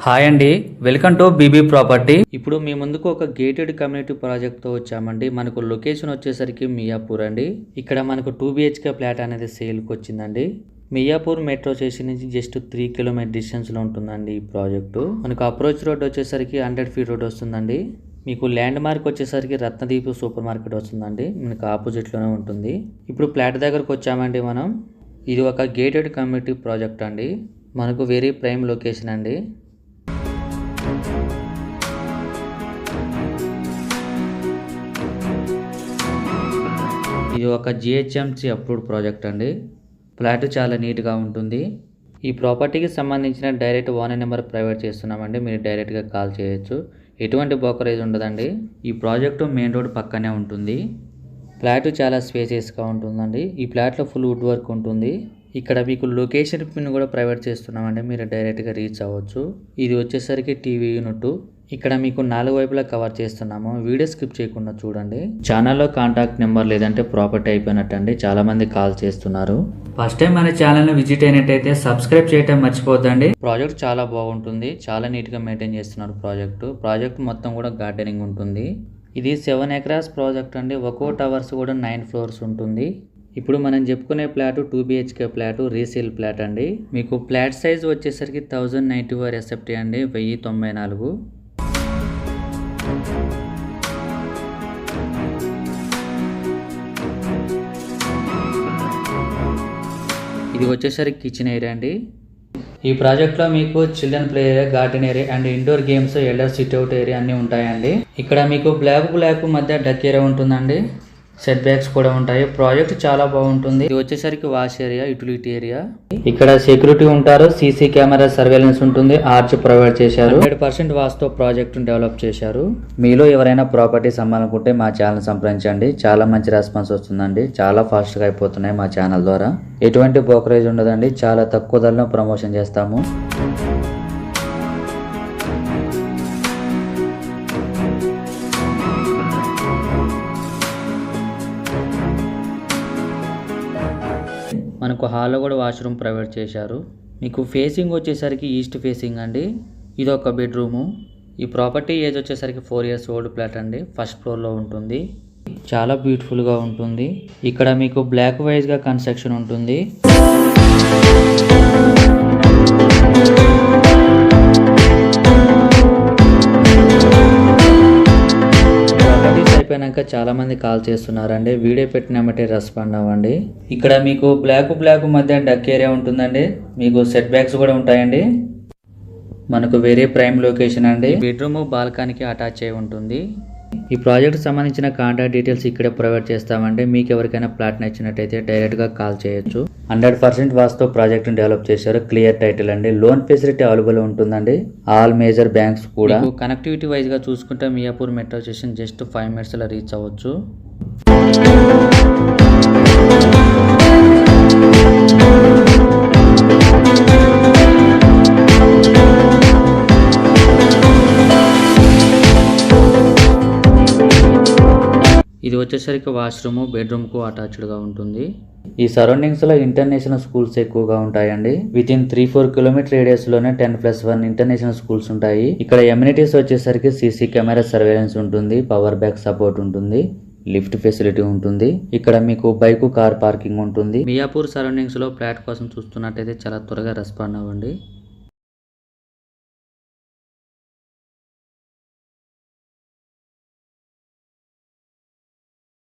Hi అండి, welcome to BB property. ఇప్పుడు మీ ముందుకు ఒక గేటెడ్ కమ్యూనిటీ ప్రాజెక్ట్తో వచ్చామండి. మనకు లొకేషన్ వచ్చేసరికి మియాపూర్ అండి. ఇక్కడ మనకు 2 BHK ఫ్లాట్ అనేది సేల్కి వచ్చిందండి. మియాపూర్ మెట్రో స్టేషన్ నుంచి జస్ట్ 3 కిలోమీటర్ డిస్టెన్స్లో ఉంటుందండి ఈ ప్రాజెక్టు. మనకు అప్రోచ్ రోడ్ వచ్చేసరికి 100 ఫీట్ రోడ్ వస్తుందండి. మీకు ల్యాండ్ మార్క్ వచ్చేసరికి రత్నదీప్ సూపర్ మార్కెట్ వస్తుందండి. మనకు ఆపోజిట్లోనే ఉంటుంది. ఇప్పుడు ఫ్లాట్ దగ్గరకు వచ్చామండి మనం. ఇది ఒక గేటెడ్ కమ్యూనిటీ ప్రాజెక్ట్ అండి. మనకు వెరీ ప్రైమ్ లొకేషన్ అండి. ఇది ఒక GHMC అప్రూవ్డ్ ప్రాజెక్ట్ అండి. ఫ్లాట్ చాలా నీట్గా ఉంటుంది. ఈ ప్రాపర్టీకి సంబంధించిన డైరెక్ట్ ఓనర్ నెంబర్ ప్రైవేట్ చేస్తున్నామండి. మీరు డైరెక్ట్గా కాల్ చేయొచ్చు. ఎటువంటి బ్రోకరేజ్ ఉండదండి. ఈ ప్రాజెక్టు మెయిన్ రోడ్ పక్కనే ఉంటుంది. ఫ్లాట్ చాలా స్పేసియస్గా ఉంటుందండి. ఈ ఫ్లాట్లో ఫుల్ వుడ్ వర్క్ ఉంటుంది. ఇక్కడ మీకు లొకేషన్ పిన్ కూడా ప్రైవేట్ చేస్తున్నామండి. మీరు డైరెక్ట్గా రీచ్ అవ్వచ్చు. ఇది వచ్చేసరికి టీవీ యూనిట్. ఇక్కడ మీకు 4 వైపులా కవర్ చేస్తున్నాము. వీడియో స్కిప్ చేయకుండా చూడండి. ఛానల్లో కాంటాక్ట్ నెంబర్ లేదంటే ప్రాపర్టీ అయిపోయినట్టండి. చాలా మంది కాల్ చేస్తున్నారు. ఫస్ట్ టైం మన ఛానల్ని విజిట్ అయినట్టయితే సబ్స్క్రైబ్ చేయడం మర్చిపోద్దండి. ప్రాజెక్ట్ చాలా బాగుంటుంది. చాలా నీట్గా మెయింటైన్ చేస్తున్నారు ప్రాజెక్ట్ మొత్తం కూడా గార్డెనింగ్ ఉంటుంది. ఇది 7 ఎకరాస్ ప్రాజెక్ట్ అండి. ఒక్కో టవర్స్ కూడా 9 ఫ్లోర్స్ ఉంటుంది. ఇప్పుడు మనం చెప్పుకునే flat 2 BHK flat, resale flat అండి. మీకు ఫ్లాట్ సైజ్ వచ్చేసరికి 1094 SFT అండి, 1094. ఇది వచ్చేసరికి కిచెన్ ఏరియా అండి. ఈ ప్రాజెక్ట్లో మీకు children play area, garden area and indoor games, elder sit out area అన్నీ ఉంటాయండి. ఇక్కడ మీకు బ్లాక్ మధ్య డక్ ఏరియా ఉంటుందండి. సెట్ బ్యాక్స్ కూడా ఉంటాయి. ప్రాజెక్ట్ చాలా బాగుంటుంది. ఇది వచ్చేసరికి వాష్ ఏరియా, యూటిలిటీ ఏరియా. ఇక్కడ సెక్యూరిటీ ఉంటారు. CC కెమెరా సర్వేలెన్స్ ఉంటుంది. ఆర్చ్ ప్రొవైడ్ చేశారు. 100% వాస్తు ప్రాజెక్ట్ డెవలప్ చేశారు. మీలో ఎవరైనా ప్రాపర్టీస్ అమ్మాలనుకుంటే మా ఛానల్ సంప్రదించండి. చాలా మంచి రెస్పాన్స్ వస్తుందండి. చాలా ఫాస్ట్గా అయిపోతున్నాయి మా ఛానల్ ద్వారా. ఎటువంటి బ్రోకరేజ్ ఉండదండి. చాలా తక్కువ ధరలో ప్రమోషన్ చేస్తాము. మనకు హాల్లో కూడా వాష్రూమ్ ప్రొవైడ్ చేశారు. మీకు ఫేసింగ్ వచ్చేసరికి ఈస్ట్ ఫేసింగ్ అండి. ఇది ఒక బెడ్రూము. ఈ ప్రాపర్టీ ఏజ్ వచ్చేసరికి 4 years ఓల్డ్ ఫ్లాట్ అండి. ఫస్ట్ ఫ్లోర్లో ఉంటుంది. చాలా బ్యూటిఫుల్గా ఉంటుంది. ఇక్కడ మీకు బ్లాక్ వైజ్గా కన్స్ట్రక్షన్ ఉంటుంది. అయిపోయాక చాలా మంది కాల్ చేస్తున్నారండి. వీడియో పెట్టినామంటే రెస్పాండ్ అవ్వండి. ఇక్కడ మీకు బ్లాక్ మధ్య డక్ ఏరియా ఉంటుందండి. మీకు సెట్ బ్యాక్స్ కూడా ఉంటాయండి. మనకు వేరే ప్రైమ్ లొకేషన్ అండి. బెడ్రూమ్ బాల్కనీకి అటాచ్ అయి ఉంటుంది. ఈ ప్రాజెక్ట్ సంబంధించిన కాంటాక్ట్ డీటెయిల్స్ ఇక్కడే ప్రొవైడ్ చేస్తామండి. మీకు ఎవరికైనా ప్లాట్ నచ్చినట్టయితే డైరెక్ట్గా కాల్ చేయొచ్చు. 100% వాస్తు ప్రాజెక్ట్ డెవలప్ చేశారు. క్లియర్ టైటిల్ అండి. లోన్ ఫెసిలిటీ అవైలబుల్ ఉంటుందండి. ఆల్ మేజర్ బ్యాంక్స్ కూడా. కనెక్టివిటీ వైజ్ గా చూసుకుంటే Miyapur metro station just 5 minutes లో రీచ్ అవ్వచ్చు. ఇది వచ్చేసరికి వాష్రూమ్, బెడ్రూమ్కు అటాచ్డ్గా ఉంటుంది. ఈ సరౌండింగ్స్లో ఇంటర్నేషనల్ స్కూల్స్ ఎక్కువగా ఉంటాయండి. వితిన్ 3-4 కిలోమీటర్ రేడియస్లోనే 10+1 ఇంటర్నేషనల్ స్కూల్స్ ఉంటాయి. ఇక్కడ ఎమ్యూనిటీస్ వచ్చేసరికి CC కెమెరా సర్వేలెన్స్ ఉంటుంది. పవర్ బ్యాక్ సపోర్ట్ ఉంటుంది. లిఫ్ట్ ఫెసిలిటీ ఉంటుంది. ఇక్కడ మీకు బైక్, కార్ పార్కింగ్ ఉంటుంది. మియాపూర్ సరౌండింగ్స్లో ఫ్లాట్ కోసం చూస్తున్నట్టయితే చాలా త్వరగా రెస్పాండ్ అవ్వండి.